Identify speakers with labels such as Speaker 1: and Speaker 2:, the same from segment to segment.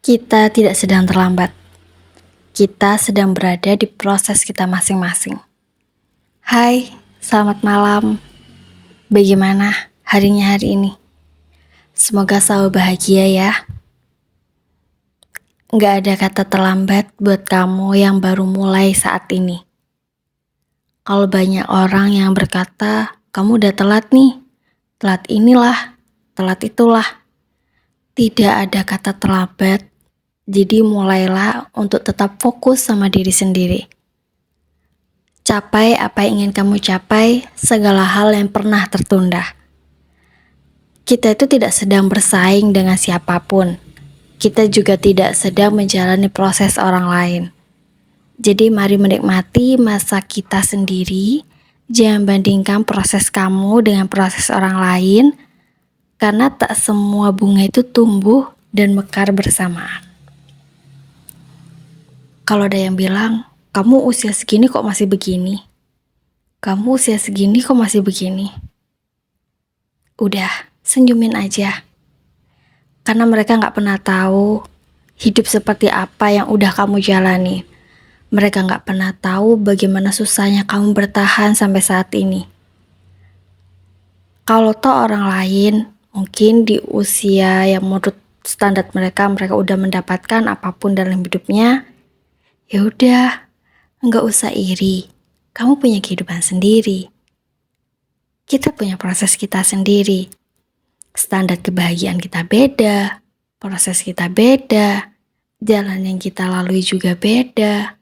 Speaker 1: Kita tidak sedang terlambat. Kita sedang berada di proses kita masing-masing. Hai, selamat malam. Bagaimana harinya hari ini? Semoga selalu bahagia ya. Nggak ada kata terlambat buat kamu yang baru mulai saat ini. Kalau banyak orang yang berkata, kamu udah telat nih. Telat inilah, telat itulah. Tidak ada kata terlambat. Jadi mulailah untuk tetap fokus sama diri sendiri. Capai apa yang ingin kamu capai, segala hal yang pernah tertunda. Kita itu tidak sedang bersaing dengan siapapun. Kita juga tidak sedang menjalani proses orang lain. Jadi mari menikmati masa kita sendiri. Jangan bandingkan proses kamu dengan proses orang lain, karena tak semua bunga itu tumbuh dan mekar bersamaan. Kalau ada yang bilang, kamu usia segini kok masih begini? Kamu usia segini kok masih begini? Udah, senyumin aja. Karena mereka gak pernah tahu hidup seperti apa yang udah kamu jalani. Mereka gak pernah tahu bagaimana susahnya kamu bertahan sampai saat ini. Kalau toh orang lain, mungkin di usia yang menurut standar mereka udah mendapatkan apapun dalam hidupnya, ya udah, nggak usah iri. Kamu punya kehidupan sendiri. Kita punya proses kita sendiri. Standar kebahagiaan kita beda, proses kita beda, jalan yang kita lalui juga beda.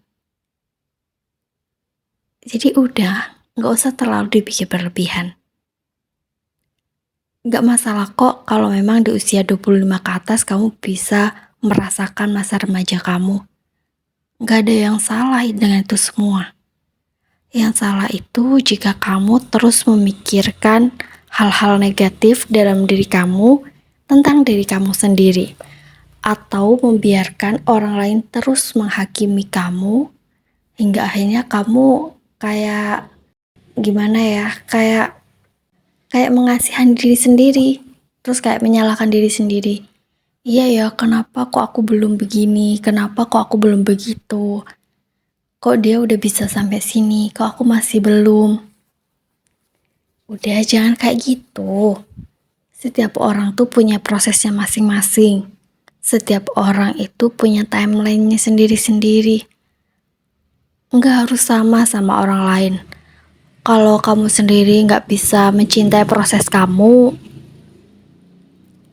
Speaker 1: Jadi udah, nggak usah terlalu dipikir berlebihan. Nggak masalah kok kalau memang di usia 25 ke atas kamu bisa merasakan masa remaja kamu. Nggak ada yang salah dengan itu semua. Yang salah itu jika kamu terus memikirkan hal-hal negatif dalam diri kamu tentang diri kamu sendiri, atau membiarkan orang lain terus menghakimi kamu hingga akhirnya kamu kayak mengasihani diri sendiri, terus kayak menyalahkan diri sendiri. Iya ya, kenapa kok aku belum begini? Kenapa kok aku belum begitu? Kok dia udah bisa sampai sini, kok aku masih belum? Udah, jangan kayak gitu. Setiap orang tuh punya prosesnya masing-masing. Setiap orang itu punya timeline-nya sendiri-sendiri. Nggak harus sama orang lain. Kalau kamu sendiri nggak bisa mencintai proses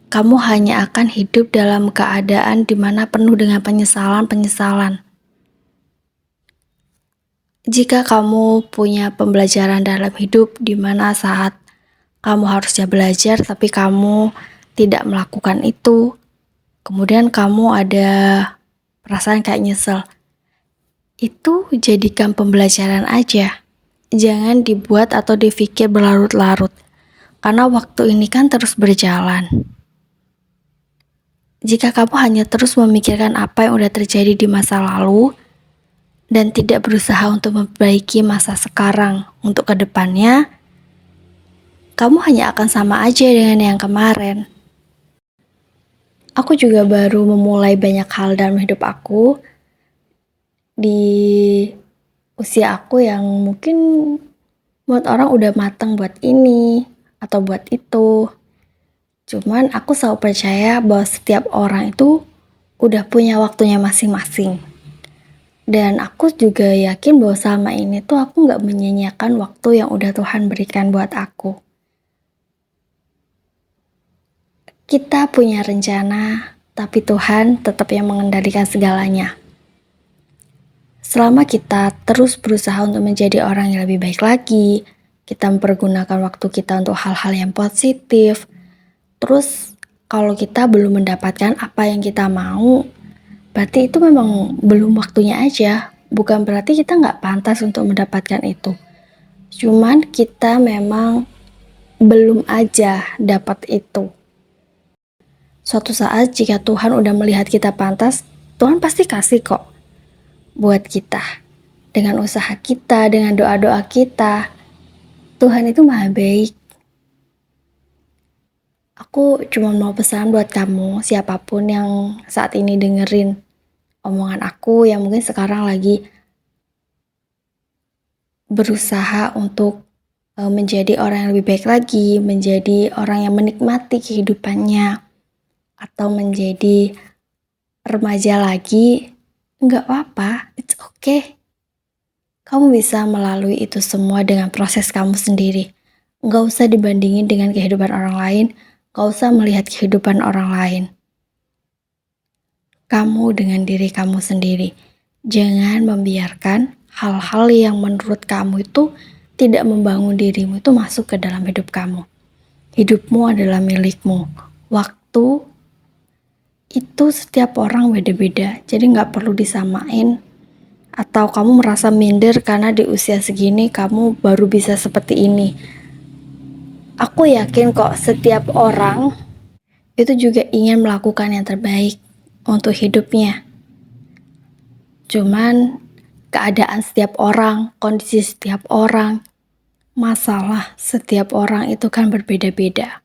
Speaker 1: kamu hanya akan hidup dalam keadaan dimana penuh dengan penyesalan. Jika kamu punya pembelajaran dalam hidup di mana saat kamu harusnya belajar tapi kamu tidak melakukan itu, kemudian kamu ada perasaan kayak nyesel, itu jadikan pembelajaran aja. Jangan dibuat atau dipikir berlarut-larut, karena waktu ini kan terus berjalan. Jika kamu hanya terus memikirkan apa yang udah terjadi di masa lalu dan tidak berusaha untuk memperbaiki masa sekarang untuk kedepannya, kamu hanya akan sama aja dengan yang kemarin. Aku juga baru memulai banyak hal dalam hidup aku di usia aku yang mungkin buat orang udah matang buat ini atau buat itu. Cuman aku selalu percaya bahwa setiap orang itu udah punya waktunya masing-masing. Dan aku juga yakin bahwa selama ini tuh aku gak menyia-nyiakan waktu yang udah Tuhan berikan buat aku. Kita punya rencana, tapi Tuhan tetap yang mengendalikan segalanya. Selama kita terus berusaha untuk menjadi orang yang lebih baik lagi, kita mempergunakan waktu kita untuk hal-hal yang positif, terus kalau kita belum mendapatkan apa yang kita mau, berarti itu memang belum waktunya aja. Bukan berarti kita nggak pantas untuk mendapatkan itu. Cuman kita memang belum aja dapat itu. Suatu saat jika Tuhan udah melihat kita pantas, Tuhan pasti kasih kok buat kita. Dengan usaha kita, dengan doa-doa kita, Tuhan itu maha baik. Aku cuma mau pesan buat kamu, siapapun yang saat ini dengerin omongan aku yang mungkin sekarang lagi berusaha untuk menjadi orang yang lebih baik lagi, menjadi orang yang menikmati kehidupannya, atau menjadi remaja lagi, nggak apa-apa, it's okay. Kamu bisa melalui itu semua dengan proses kamu sendiri. Nggak usah dibandingin dengan kehidupan orang lain, nggak usah melihat kehidupan orang lain. Kamu dengan diri kamu sendiri. Jangan membiarkan hal-hal yang menurut kamu itu tidak membangun dirimu itu masuk ke dalam hidup kamu. Hidupmu adalah milikmu. Waktu itu setiap orang beda-beda, jadi nggak perlu disamain. Atau kamu merasa minder karena di usia segini kamu baru bisa seperti ini. Aku yakin kok setiap orang itu juga ingin melakukan yang terbaik untuk hidupnya. Cuman keadaan setiap orang, kondisi setiap orang, masalah setiap orang itu kan berbeda-beda.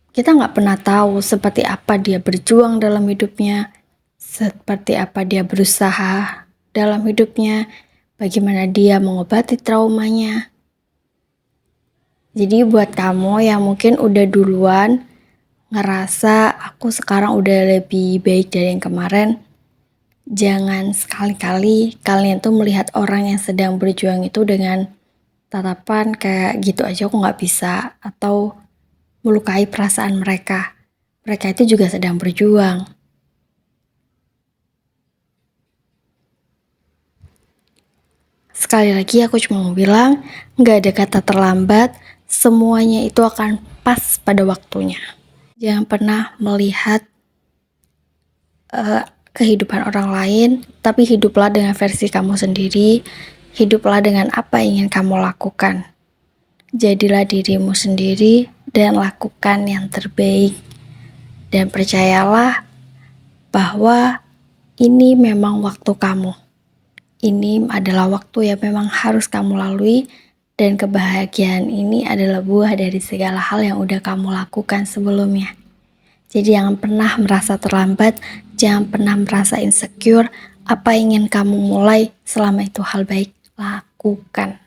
Speaker 1: Kita nggak pernah tahu seperti apa dia berjuang dalam hidupnya, seperti apa dia berusaha dalam hidupnya, bagaimana dia mengobati traumanya. Jadi buat kamu yang mungkin udah duluan ngerasa aku sekarang udah lebih baik dari yang kemarin, jangan sekali-kali kalian tuh melihat orang yang sedang berjuang itu dengan tatapan kayak gitu aja aku nggak bisa, atau melukai perasaan mereka. Mereka itu juga sedang berjuang. Sekali lagi aku cuma mau bilang, nggak ada kata terlambat, semuanya itu akan pas pada waktunya. Jangan pernah melihat kehidupan orang lain, tapi hiduplah dengan versi kamu sendiri, hiduplah dengan apa yang ingin kamu lakukan. Jadilah dirimu sendiri dan lakukan yang terbaik. Dan percayalah bahwa ini memang waktu kamu. Ini adalah waktu yang memang harus kamu lalui, dan kebahagiaan ini adalah buah dari segala hal yang udah kamu lakukan sebelumnya. Jadi jangan pernah merasa terlambat, jangan pernah merasa insecure. Apa yang ingin kamu mulai selama itu hal baik, lakukan.